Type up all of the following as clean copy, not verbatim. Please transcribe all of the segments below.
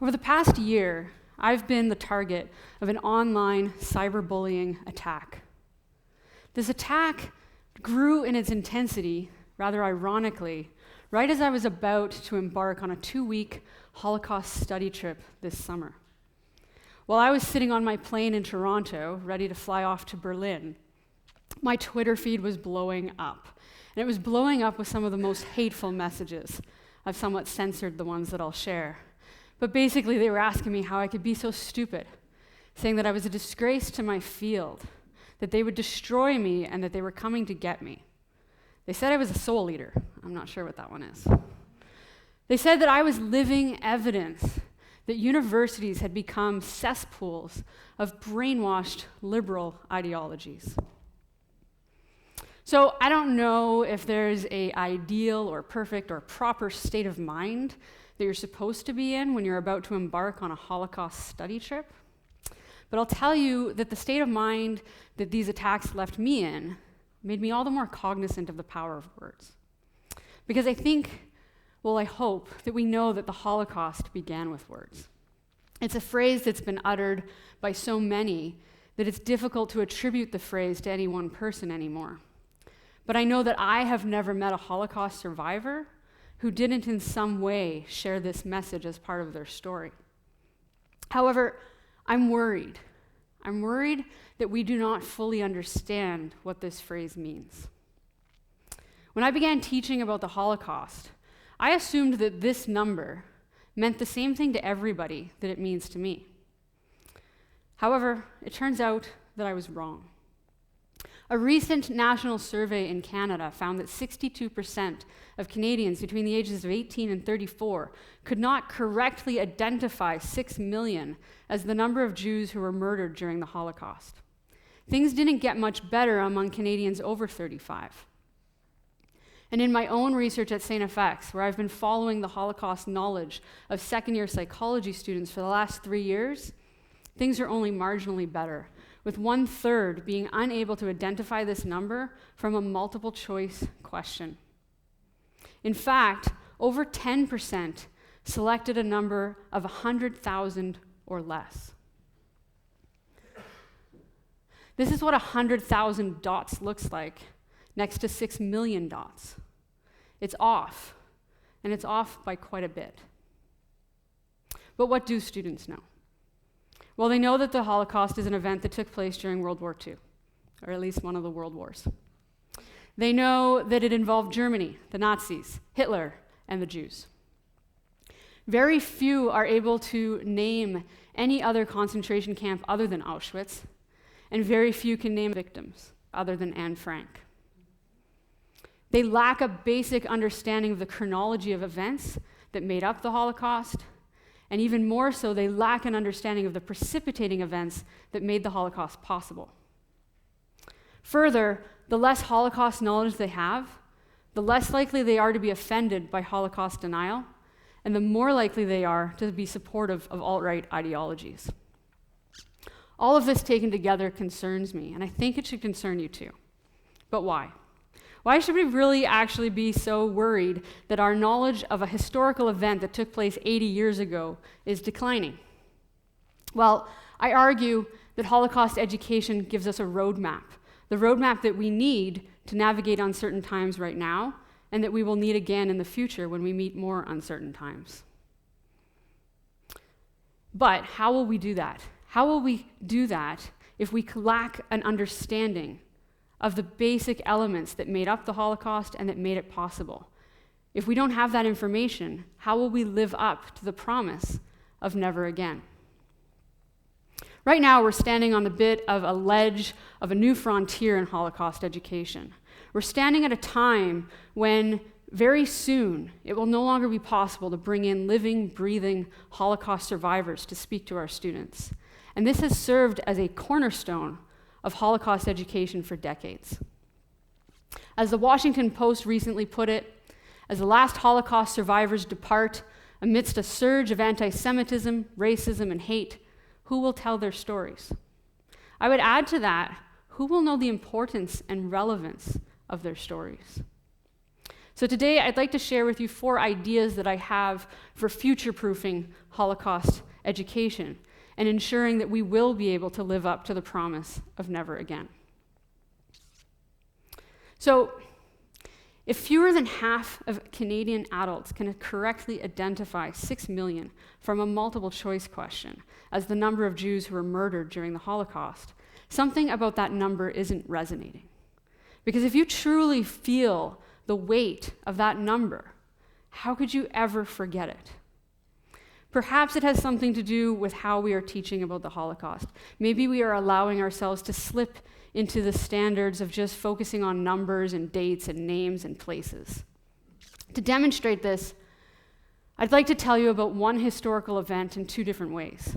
Over the past year, I've been the target of an online cyberbullying attack. This attack grew in its intensity, rather ironically, right as I was about to embark on a 2-week Holocaust study trip this summer. While I was sitting on my plane in Toronto, ready to fly off to Berlin, my Twitter feed was blowing up. And it was blowing up with some of the most hateful messages. I've somewhat censored the ones that I'll share. But basically, they were asking me how I could be so stupid, saying that I was a disgrace to my field, that they would destroy me, and that they were coming to get me. They said I was a soul eater. I'm not sure what that one is. They said that I was living evidence that universities had become cesspools of brainwashed liberal ideologies. So I don't know if there's an ideal or perfect or proper state of mind that you're supposed to be in when you're about to embark on a Holocaust study trip. But I'll tell you that the state of mind that these attacks left me in made me all the more cognizant of the power of words. Because I hope that we know that the Holocaust began with words. It's a phrase that's been uttered by so many that it's difficult to attribute the phrase to any one person anymore. But I know that I have never met a Holocaust survivor who didn't in some way share this message as part of their story. However, I'm worried. I'm worried that we do not fully understand what this phrase means. When I began teaching about the Holocaust, I assumed that this number meant the same thing to everybody that it means to me. However, it turns out that I was wrong. A recent national survey in Canada found that 62% of Canadians between the ages of 18 and 34 could not correctly identify 6 million as the number of Jews who were murdered during the Holocaust. Things didn't get much better among Canadians over 35. And in my own research at St. FX, where I've been following the Holocaust knowledge of second-year psychology students for the last 3 years, things are only marginally better, with 1/3 being unable to identify this number from a multiple choice question. In fact, over 10% selected a number of 100,000 or less. This is what 100,000 dots looks like next to 6 million dots. It's off, and it's off by quite a bit. But what do students know? Well, they know that the Holocaust is an event that took place during World War II, or at least one of the world wars. They know that it involved Germany, the Nazis, Hitler, and the Jews. Very few are able to name any other concentration camp other than Auschwitz, and very few can name victims other than Anne Frank. They lack a basic understanding of the chronology of events that made up the Holocaust, and even more so, they lack an understanding of the precipitating events that made the Holocaust possible. Further, the less Holocaust knowledge they have, the less likely they are to be offended by Holocaust denial, and the more likely they are to be supportive of alt-right ideologies. All of this taken together concerns me, and I think it should concern you too. But why? Why should we really actually be so worried that our knowledge of a historical event that took place 80 years ago is declining? Well, I argue that Holocaust education gives us a roadmap, the roadmap that we need to navigate uncertain times right now, and that we will need again in the future when we meet more uncertain times. But how will we do that? How will we do that if we lack an understanding of the basic elements that made up the Holocaust and that made it possible? If we don't have that information, how will we live up to the promise of never again? Right now, we're standing on the bit of a ledge of a new frontier in Holocaust education. We're standing at a time when very soon it will no longer be possible to bring in living, breathing Holocaust survivors to speak to our students. And this has served as a cornerstone of Holocaust education for decades. As the Washington Post recently put it, as the last Holocaust survivors depart amidst a surge of anti-Semitism, racism, and hate, who will tell their stories? I would add to that, who will know the importance and relevance of their stories? So today I'd like to share with you 4 ideas that I have for future-proofing Holocaust education and ensuring that we will be able to live up to the promise of never again. So, if fewer than half of Canadian adults can correctly identify 6 million from a multiple choice question as the number of Jews who were murdered during the Holocaust, something about that number isn't resonating. Because if you truly feel the weight of that number, how could you ever forget it? Perhaps it has something to do with how we are teaching about the Holocaust. Maybe we are allowing ourselves to slip into the standards of just focusing on numbers and dates and names and places. To demonstrate this, I'd like to tell you about one historical event in 2 different ways.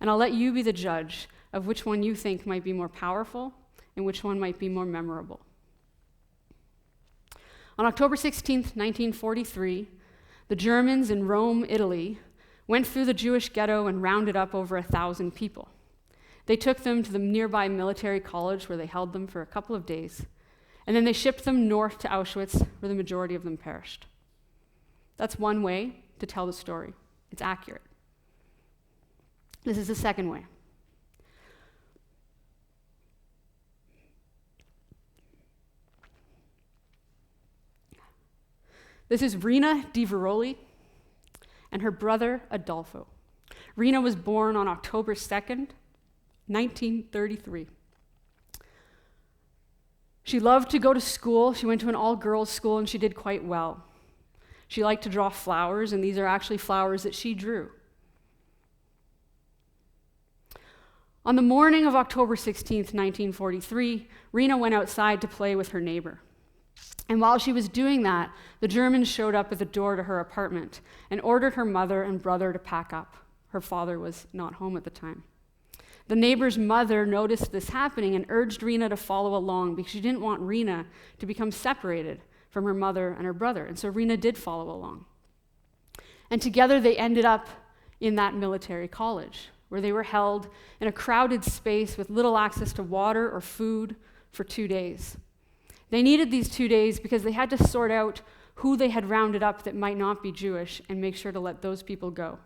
And I'll let you be the judge of which one you think might be more powerful and which one might be more memorable. On October 16th, 1943, the Germans in Rome, Italy, went through the Jewish ghetto and rounded up over 1,000 people. They took them to the nearby military college where they held them for a couple of days, and then they shipped them north to Auschwitz, where the majority of them perished. That's one way to tell the story. It's accurate. This is the second way. This is Rena Di Veroli and her brother Adolfo. Rena was born on October 2nd, 1933. She loved to go to school. She went to an all-girls school and she did quite well. She liked to draw flowers, and these are actually flowers that she drew. On the morning of October 16th, 1943, Rena went outside to play with her neighbor. And while she was doing that, the Germans showed up at the door to her apartment and ordered her mother and brother to pack up. Her father was not home at the time. The neighbor's mother noticed this happening and urged Rena to follow along because she didn't want Rena to become separated from her mother and her brother. And so Rena did follow along. And together they ended up in that military college, where they were held in a crowded space with little access to water or food for 2 days. They needed these 2 days because they had to sort out who they had rounded up that might not be Jewish and make sure to let those people go.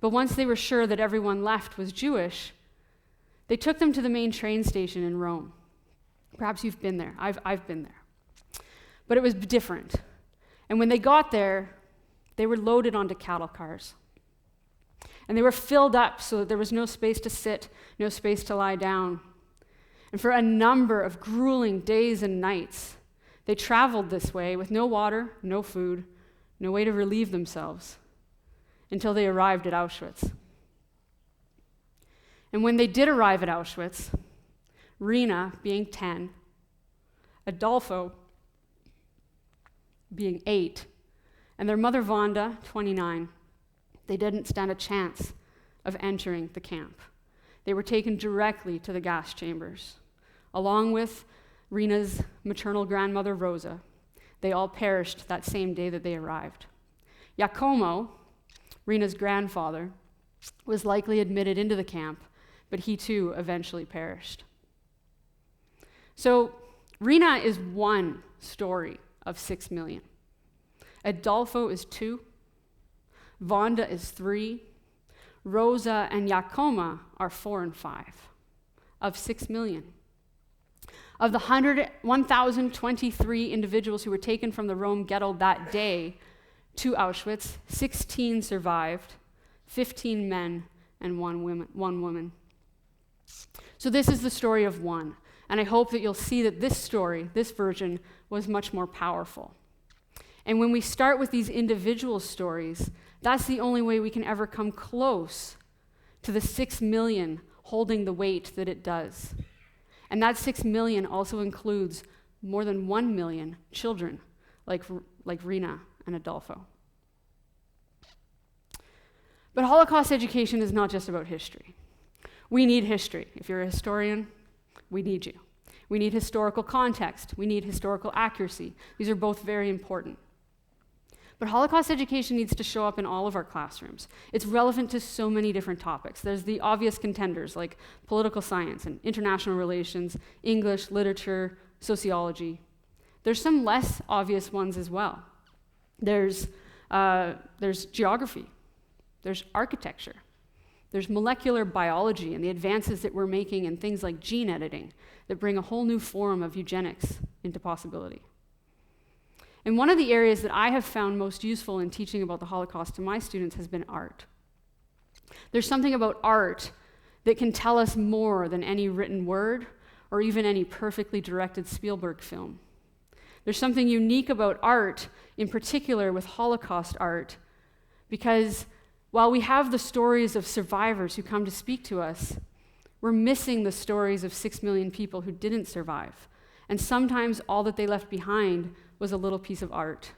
But once they were sure that everyone left was Jewish, they took them to the main train station in Rome. Perhaps you've been there. I've been there. But it was different. And when they got there, they were loaded onto cattle cars. And they were filled up so that there was no space to sit, no space to lie down. And for a number of grueling days and nights, they traveled this way with no water, no food, no way to relieve themselves, until they arrived at Auschwitz. And when they did arrive at Auschwitz, Rena being 10, Adolfo being 8, and their mother Wanda, 29, they didn't stand a chance of entering the camp. They were taken directly to the gas chambers. Along with Rena's maternal grandmother Rosa, they all perished that same day that they arrived. Giacomo, Rena's grandfather, was likely admitted into the camp, but he too eventually perished. So Rena is one story of 6 million. Adolfo is 2. Wanda is 3. Rosa and Giacomo are 4 and 5 of 6 million. Of the 1,023 individuals who were taken from the Rome ghetto that day to Auschwitz, 16 survived, 15 men and one woman. So this is the story of one, and I hope that you'll see that this story, this version, was much more powerful. And when we start with these individual stories, that's the only way we can ever come close to the 6 million holding the weight that it does. And that 6 million also includes more than 1 million children like Rena and Adolfo. But Holocaust education is not just about history. We need history. If you're a historian, we need you. We need historical context. We need historical accuracy. These are both very important. But Holocaust education needs to show up in all of our classrooms. It's relevant to so many different topics. There's the obvious contenders like political science and international relations, English, literature, sociology. There's some less obvious ones as well. There's geography, there's architecture, there's molecular biology and the advances that we're making in things like gene editing that bring a whole new form of eugenics into possibility. And one of the areas that I have found most useful in teaching about the Holocaust to my students has been art. There's something about art that can tell us more than any written word or even any perfectly directed Spielberg film. There's something unique about art, in particular with Holocaust art, because while we have the stories of survivors who come to speak to us, we're missing the stories of 6 million people who didn't survive. And sometimes all that they left behind was a little piece of art.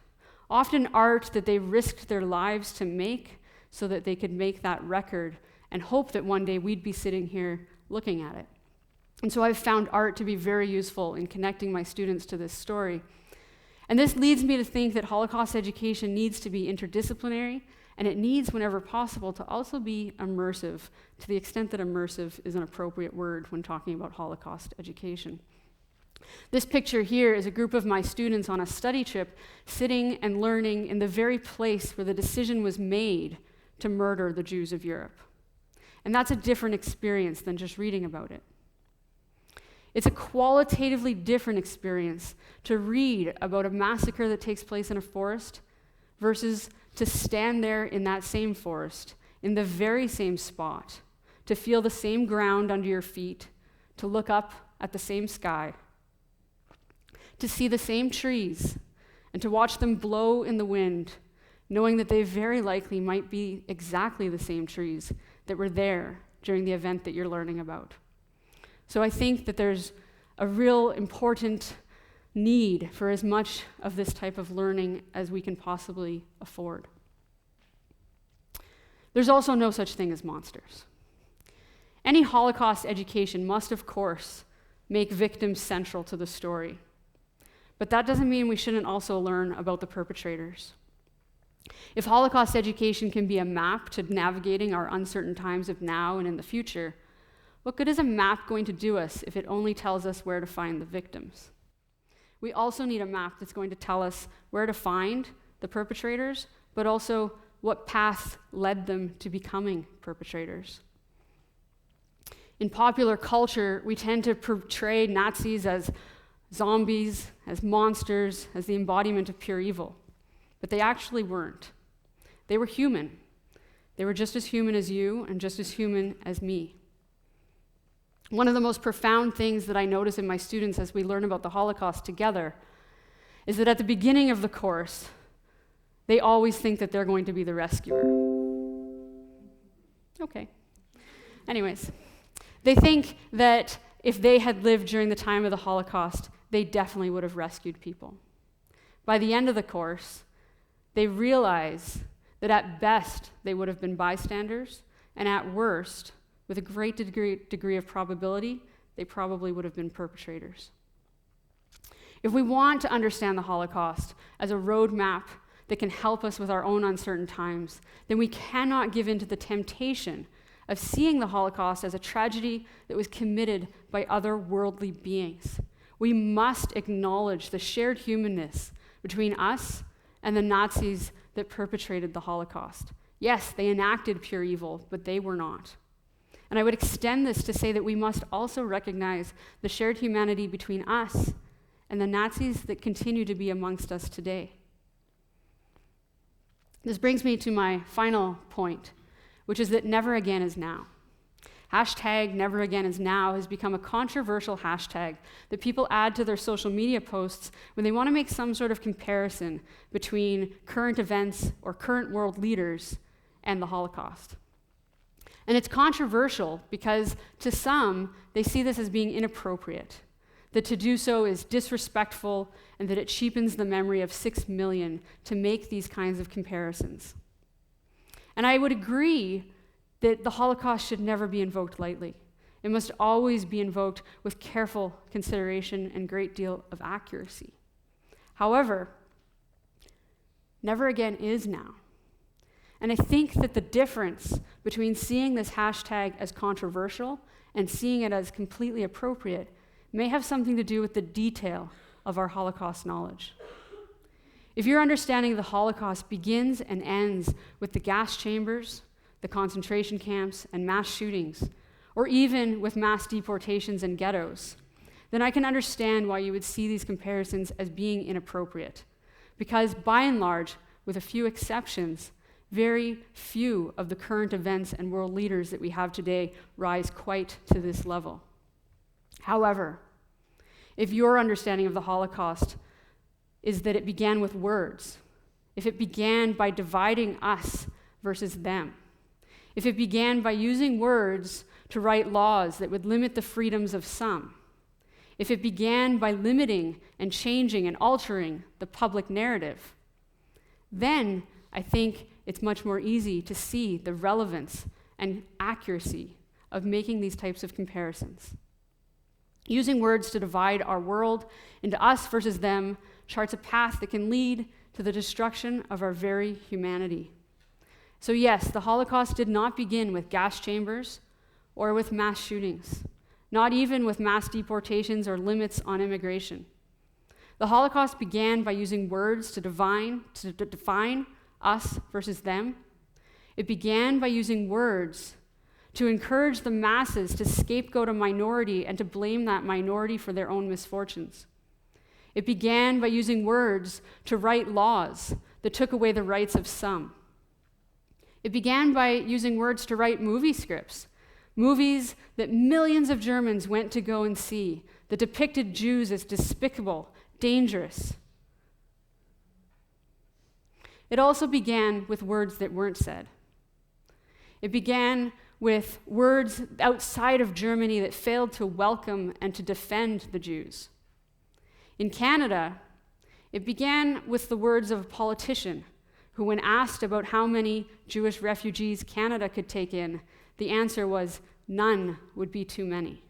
Often art that they risked their lives to make so that they could make that record and hope that one day we'd be sitting here looking at it. And so I've found art to be very useful in connecting my students to this story. And this leads me to think that Holocaust education needs to be interdisciplinary, and it needs, whenever possible, to also be immersive, to the extent that immersive is an appropriate word when talking about Holocaust education. This picture here is a group of my students on a study trip sitting and learning in the very place where the decision was made to murder the Jews of Europe. And that's a different experience than just reading about it. It's a qualitatively different experience to read about a massacre that takes place in a forest versus to stand there in that same forest, in the very same spot, to feel the same ground under your feet, to look up at the same sky, to see the same trees, and to watch them blow in the wind, knowing that they very likely might be exactly the same trees that were there during the event that you're learning about. So I think that there's a real important need for as much of this type of learning as we can possibly afford. There's also no such thing as monsters. Any Holocaust education must, of course, make victims central to the story. But that doesn't mean we shouldn't also learn about the perpetrators. If Holocaust education can be a map to navigating our uncertain times of now and in the future, what good is a map going to do us if it only tells us where to find the victims? We also need a map that's going to tell us where to find the perpetrators, but also what path led them to becoming perpetrators. In popular culture, we tend to portray Nazis as zombies, as monsters, as the embodiment of pure evil. But they actually weren't. They were human. They were just as human as you and just as human as me. One of the most profound things that I notice in my students as we learn about the Holocaust together is that at the beginning of the course, they always think that they're going to be the rescuer. Okay. Anyways, they think that if they had lived during the time of the Holocaust, they definitely would have rescued people. By the end of the course, they realize that at best they would have been bystanders, and at worst, with a great degree of probability, they probably would have been perpetrators. If we want to understand the Holocaust as a roadmap that can help us with our own uncertain times, then we cannot give in to the temptation of seeing the Holocaust as a tragedy that was committed by otherworldly beings. We must acknowledge the shared humanness between us and the Nazis that perpetrated the Holocaust. Yes, they enacted pure evil, but they were not. And I would extend this to say that we must also recognize the shared humanity between us and the Nazis that continue to be amongst us today. This brings me to my final point, which is that never again is now. Hashtag never again is now has become a controversial hashtag that people add to their social media posts when they want to make some sort of comparison between current events or current world leaders and the Holocaust. And it's controversial because to some, they see this as being inappropriate, that to do so is disrespectful, and that it cheapens the memory of 6 million to make these kinds of comparisons. And I would agree that the Holocaust should never be invoked lightly. It must always be invoked with careful consideration and great deal of accuracy. However, never again is now. And I think that the difference between seeing this hashtag as controversial and seeing it as completely appropriate may have something to do with the detail of our Holocaust knowledge. If your understanding of the Holocaust begins and ends with the gas chambers, the concentration camps, and mass shootings, or even with mass deportations and ghettos, then I can understand why you would see these comparisons as being inappropriate. Because by and large, with a few exceptions, very few of the current events and world leaders that we have today rise quite to this level. However, if your understanding of the Holocaust is that it began with words, if it began by dividing us versus them, if it began by using words to write laws that would limit the freedoms of some, if it began by limiting and changing and altering the public narrative, then I think it's much more easy to see the relevance and accuracy of making these types of comparisons. Using words to divide our world into us versus them charts a path that can lead to the destruction of our very humanity. So yes, the Holocaust did not begin with gas chambers or with mass shootings, not even with mass deportations or limits on immigration. The Holocaust began by using words to define us versus them. It began by using words to encourage the masses to scapegoat a minority and to blame that minority for their own misfortunes. It began by using words to write laws that took away the rights of some. It began by using words to write movie scripts, movies that millions of Germans went to go and see, that depicted Jews as despicable, dangerous. It also began with words that weren't said. It began with words outside of Germany that failed to welcome and to defend the Jews. In Canada, it began with the words of a politician who, when asked about how many Jewish refugees Canada could take in, the answer was, none would be too many.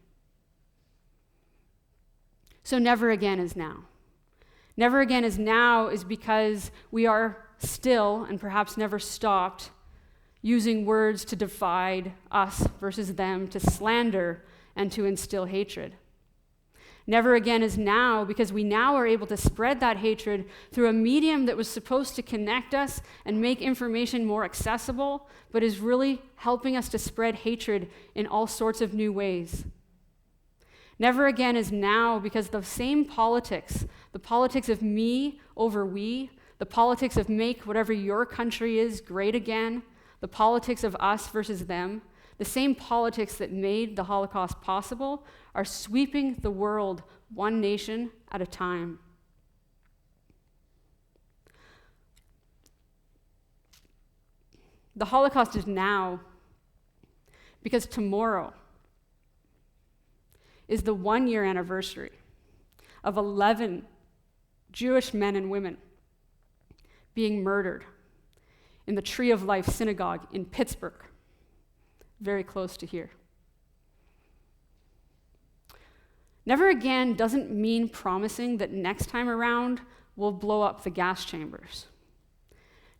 So never again is now. Never again is now is because we are still, and perhaps never stopped, using words to divide us versus them, to slander and to instill hatred. Never again is now because we now are able to spread that hatred through a medium that was supposed to connect us and make information more accessible, but is really helping us to spread hatred in all sorts of new ways. Never again is now because the same politics, the politics of me over we, the politics of make whatever your country is great again, the politics of us versus them, the same politics that made the Holocaust possible are sweeping the world one nation at a time. The Holocaust is now because tomorrow is the 1-year anniversary of 11 Jewish men and women being murdered in the Tree of Life Synagogue in Pittsburgh, very close to here. Never again doesn't mean promising that next time around we'll blow up the gas chambers.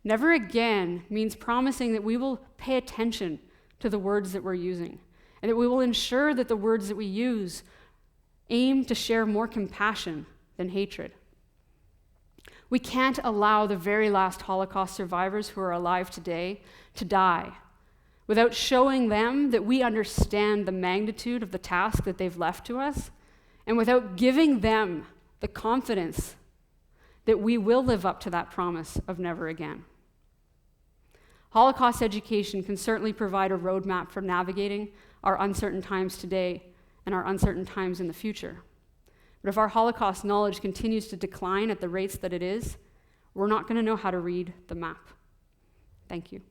Never again means promising that we will pay attention to the words that we're using, and that we will ensure that the words that we use aim to share more compassion than hatred. We can't allow the very last Holocaust survivors who are alive today to die without showing them that we understand the magnitude of the task that they've left to us, and without giving them the confidence that we will live up to that promise of never again. Holocaust education can certainly provide a roadmap for navigating our uncertain times today and our uncertain times in the future. But if our Holocaust knowledge continues to decline at the rates that it is, we're not going to know how to read the map. Thank you.